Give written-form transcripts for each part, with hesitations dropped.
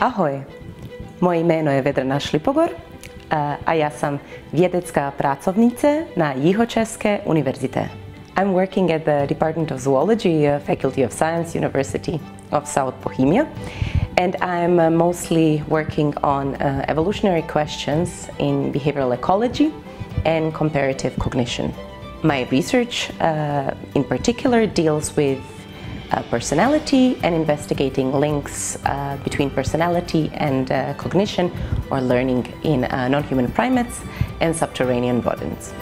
Ahoj, moje meno je Vedrana Šlipogor a ja sam vědecká pracovnica na Jihočeské univerzite. I'm working at the Department of Zoology, Faculty of Science, University of South Bohemia, and I'm mostly working on evolutionary questions in behavioral ecology and comparative cognition. My research in particular deals with personality and investigating links between personality and cognition or learning in non-human primates and subterranean rodents.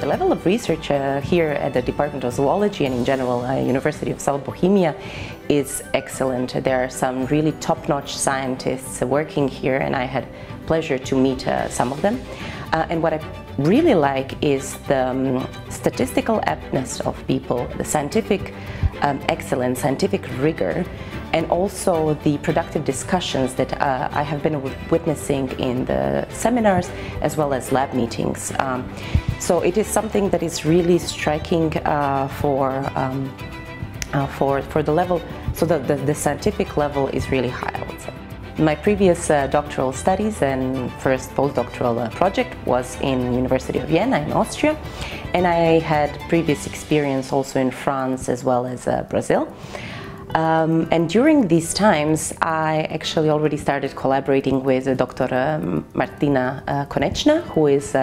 The level of research here at the Department of Zoology and in general University of South Bohemia is excellent. There are some really top-notch scientists working here, and I had pleasure to meet some of them. And what I really like is the statistical aptness of people, the scientific excellence, scientific rigor, and also the productive discussions that I have been witnessing in the seminars as well as lab meetings. So it is something that is really striking for the level, so the scientific level is really high, I would say. My previous doctoral studies and first postdoctoral project was in University of Vienna in Austria, and I had previous experience also in France as well as Brazil. And during these times I actually already started collaborating with Dr. Martina Konečná, who is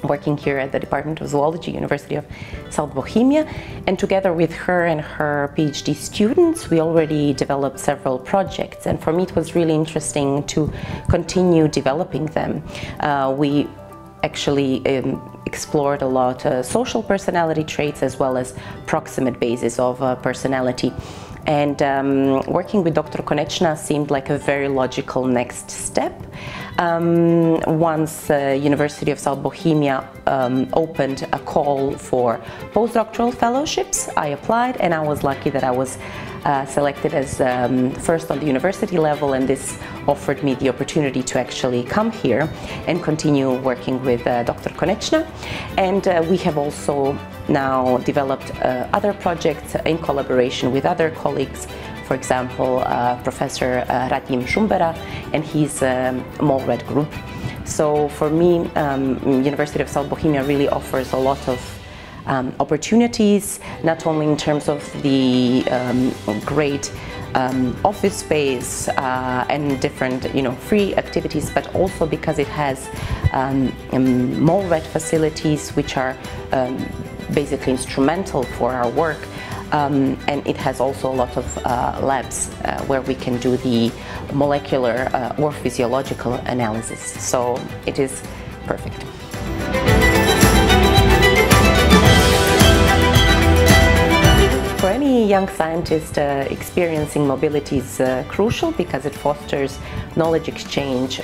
working here at the Department of Zoology, University of South Bohemia, and together with her and her Ph.D. students we already developed several projects, and for me it was really interesting to continue developing them. We actually explored a lot social personality traits as well as proximate basis of personality. And working with Dr. Konečná seemed like a very logical next step. Once University of South Bohemia opened a call for postdoctoral fellowships, I applied, and I was lucky that I was selected as first on the university level, and this offered me the opportunity to actually come here and continue working with Dr. Konečná. And we have also now developed other projects in collaboration with other colleagues, for example Professor Radim Šumbera and his mole rat group. So for me, University of South Bohemia really offers a lot of opportunities, not only in terms of the great office space and different free activities, but also because it has mole rat facilities which are basically instrumental for our work, and it has also a lot of labs where we can do the molecular or physiological analysis, so it is perfect. For any young scientist, experiencing mobility is crucial because it fosters knowledge exchange,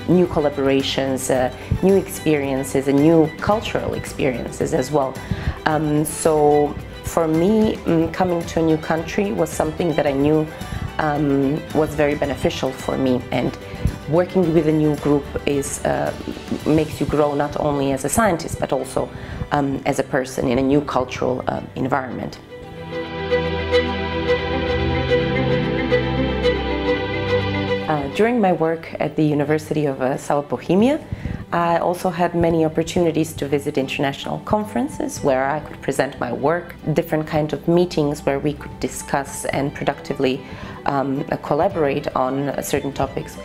new collaborations, new experiences, and new cultural experiences as well. So for me, coming to a new country was something that I knew was very beneficial for me, and working with a new group makes you grow not only as a scientist but also as a person in a new cultural environment. During my work at the University of South Bohemia, I also had many opportunities to visit international conferences where I could present my work, different kinds of meetings where we could discuss and productively collaborate on certain topics.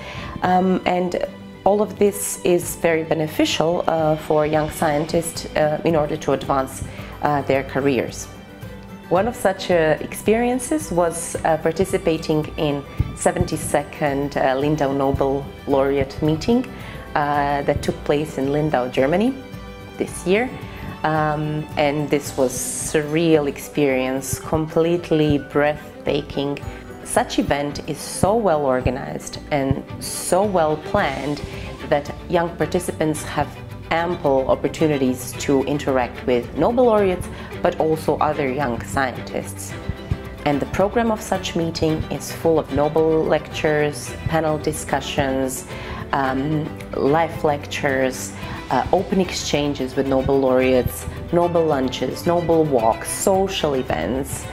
And all of this is very beneficial for young scientists in order to advance their careers. One of such experiences was participating in 72nd Lindau Nobel Laureate meeting that took place in Lindau, Germany this year. And this was a surreal experience, completely breathtaking. Such event is so well organized and so well planned that young participants have ample opportunities to interact with Nobel laureates, but also other young scientists. And the program of such meeting is full of Nobel lectures, panel discussions, live lectures, open exchanges with Nobel laureates, Nobel lunches, Nobel walks, social events.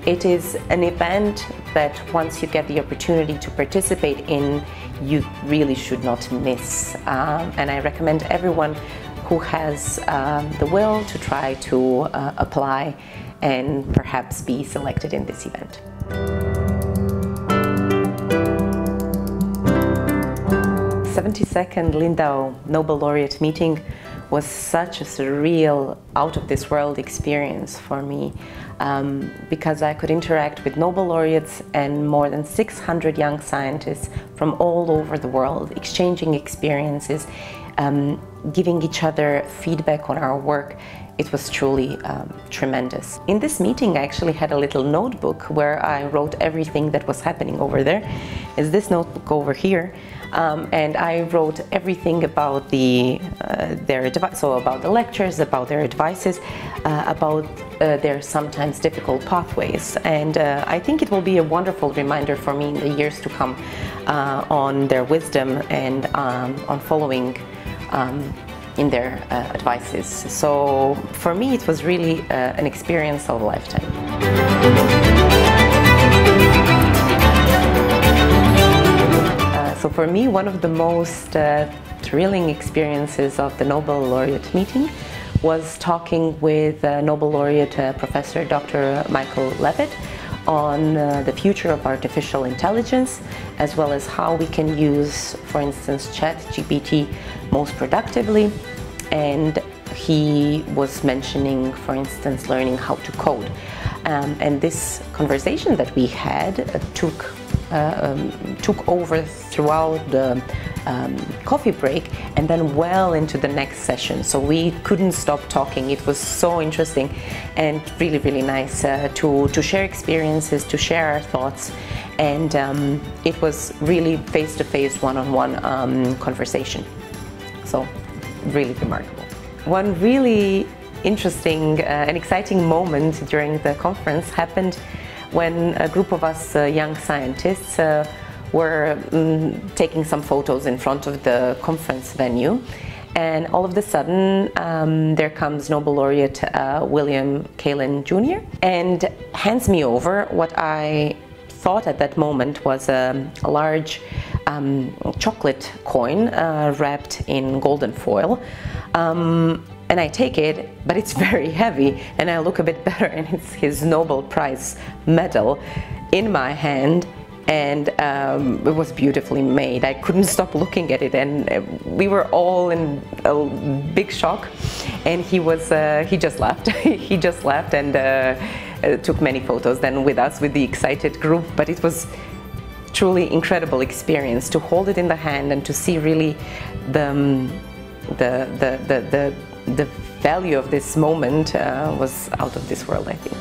It is an event that once you get the opportunity to participate in, you really should not miss. And I recommend everyone who has the will to try to apply and perhaps be selected in this event. 72nd Lindau Nobel Laureate meeting was such a surreal, out-of-this-world experience for me because I could interact with Nobel laureates and more than 600 young scientists from all over the world, exchanging experiences, giving each other feedback on our work. It was truly tremendous. In this meeting, I actually had a little notebook where I wrote everything that was happening over there. It's this notebook over here. And I wrote everything about about the lectures, about their advices, about their sometimes difficult pathways. And I think it will be a wonderful reminder for me in the years to come on their wisdom and on following in their advices. So for me, it was really an experience of a lifetime. So for me, one of the most thrilling experiences of the Nobel laureate meeting was talking with Nobel laureate Professor Dr. Michael Levitt on the future of artificial intelligence, as well as how we can use, for instance, ChatGPT most productively. And he was mentioning, for instance, learning how to code. And this conversation that we had took over throughout the coffee break and then well into the next session. So we couldn't stop talking. It was so interesting and really, really nice to share experiences, to share our thoughts. And it was really face-to-face, one-on-one conversation. So really remarkable. One really interesting and exciting moment during the conference happened when a group of us young scientists were taking some photos in front of the conference venue, and all of a sudden there comes Nobel laureate William Kaelin Jr. and hands me over what I thought at that moment was a large chocolate coin wrapped in golden foil. And I take it, but it's very heavy, and I look a bit better, and it's his Nobel Prize medal in my hand, and it was beautifully made. I couldn't stop looking at it, and we were all in a big shock, and he just laughed. He just laughed and took many photos then with us, with the excited group, but it was truly incredible experience to hold it in the hand and to see really the value of this moment was out of this world, I think.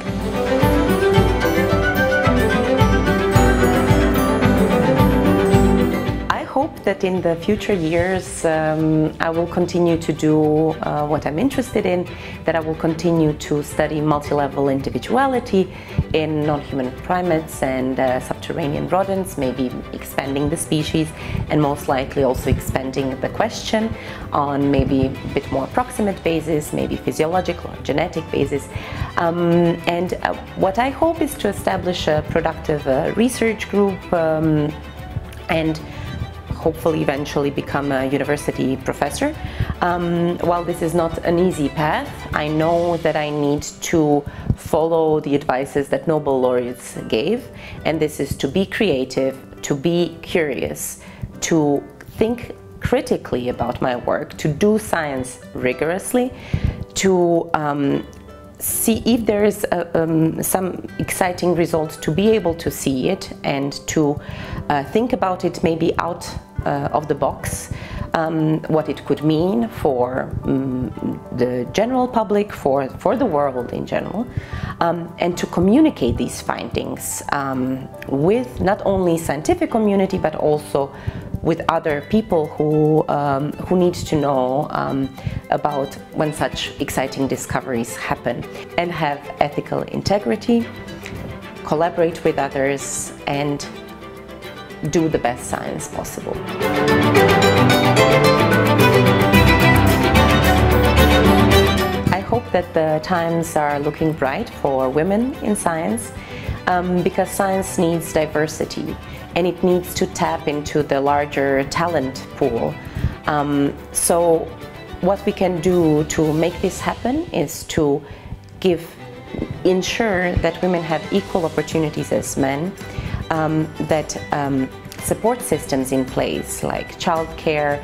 I hope that in the future years I will continue to do what I'm interested in, that I will continue to study multi-level individuality in non-human primates and subterranean rodents, maybe expanding the species, and most likely also expanding the question on maybe a bit more proximate basis, maybe physiological or genetic basis. And what I hope is to establish a productive research group and hopefully eventually become a university professor. While this is not an easy path, I know that I need to follow the advices that Nobel laureates gave, and this is to be creative, to be curious, to think critically about my work, to do science rigorously, to see if there is some exciting results, to be able to see it and to think about it maybe out of the box, what it could mean for the general public, for the world in general, and to communicate these findings with not only scientific community but also with other people who need to know about when such exciting discoveries happen, and have ethical integrity, collaborate with others, and do the best science possible. times are looking bright for women in science because science needs diversity and it needs to tap into the larger talent pool. So what we can do to make this happen is to ensure that women have equal opportunities as men, that support systems in place like childcare,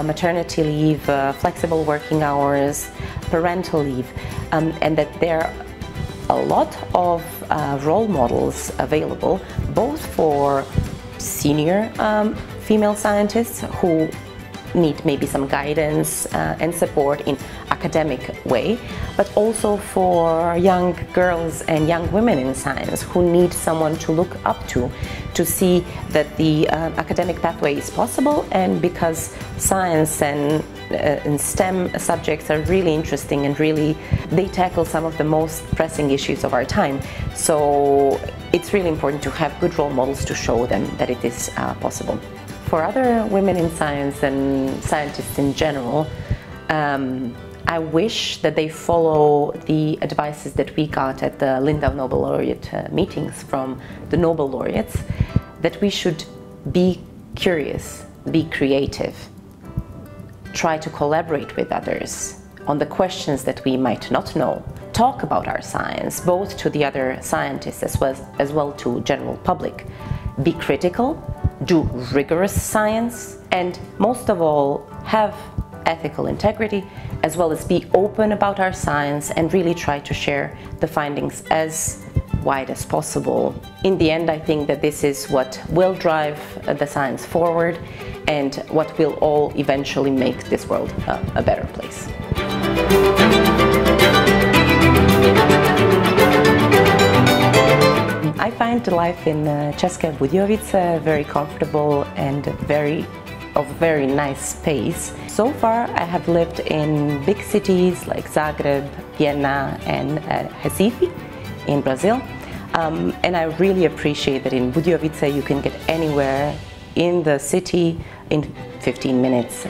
maternity leave, flexible working hours, parental leave, and that there are a lot of role models available, both for senior female scientists who need maybe some guidance and support in academic way, but also for young girls and young women in science who need someone to look up to see that the academic pathway is possible, and because science and STEM subjects are really interesting and they tackle some of the most pressing issues of our time. So it's really important to have good role models to show them that it is possible. For other women in science and scientists in general, I wish that they follow the advices that we got at the Lindau Nobel Laureate meetings from the Nobel laureates, that we should be curious, be creative, try to collaborate with others on the questions that we might not know, talk about our science, both to the other scientists as well to general public, be critical, do rigorous science, and most of all, have ethical integrity, as well as be open about our science and really try to share the findings as wide as possible. In the end, I think that this is what will drive the science forward and what will all eventually make this world a better place. I find life in České Budějovice very comfortable and of very nice pace. So far I have lived in big cities like Zagreb, Vienna and Recife in Brazil. And I really appreciate that in Budějovice you can get anywhere in the city in 15 minutes.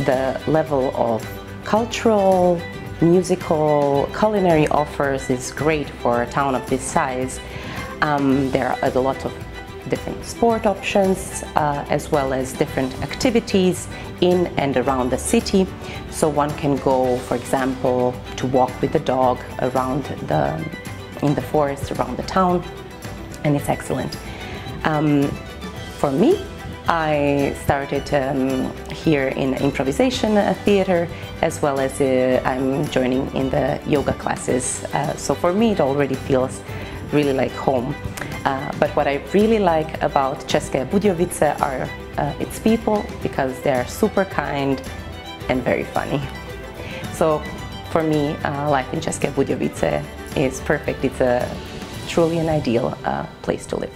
The level of cultural, musical, culinary offers is great for a town of this size. There are a lot of different sport options as well as different activities in and around the city. So one can go, for example, to walk with the dog around in the forest around the town, and it's excellent. For me, I started here in improvisation theater, as well as I'm joining in the yoga classes. So for me, it already feels really like home. But what I really like about České Budějovice are its people, because they're super kind and very funny. So for me, life in České Budějovice is perfect. It's truly an ideal place to live.